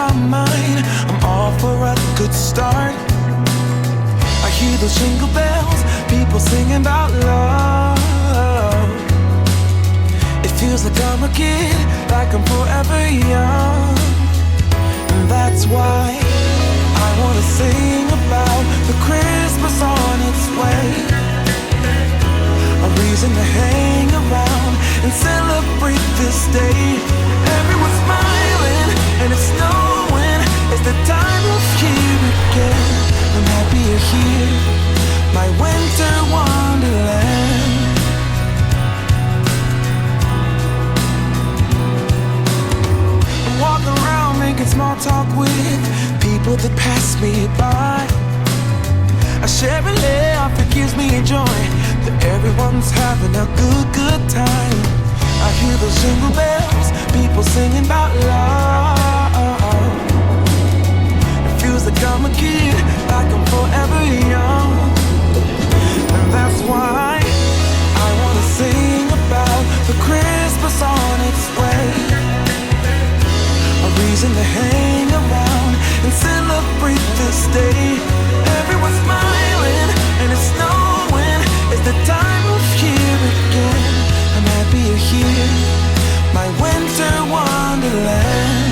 my mind. I'm all for a good start. I hear those jingle bells, people singing about love. It feels like I'm a kid, like I'm forever young. And that's why I wanna sing about the Christmas on its way. A reason to hang around and celebrate this day. Everyone's smiling and it's snowing. It's the time of year again. I'm happy you're here, my winter wonderland. I'm walking around making small talk with people that pass me by. I share a laugh, it gives me joy that everyone's having a good time. I hear those jingle bells, people singing about love. It feels like I'm a kid, like I'm forever young. And that's why I wanna sing about the Christmas on its way. A reason to hang around and celebrate this day. Everyone's smiling and it's snowing. It's the time of year again. I'm happy you're here, my winter wonderland.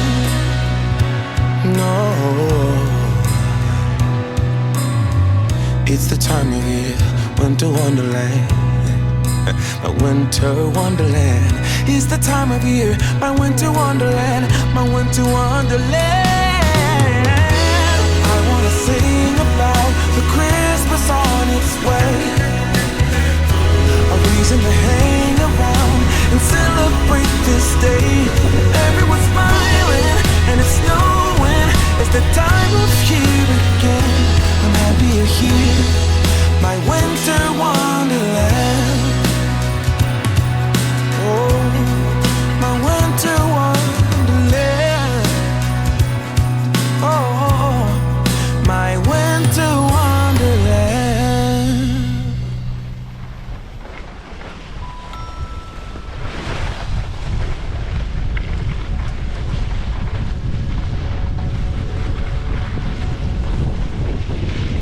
No, it's the time of year, winter wonderland. My winter wonderland. It's the time of year, my winter wonderland, my winter wonderland. I wanna sing about the Christmas on its way.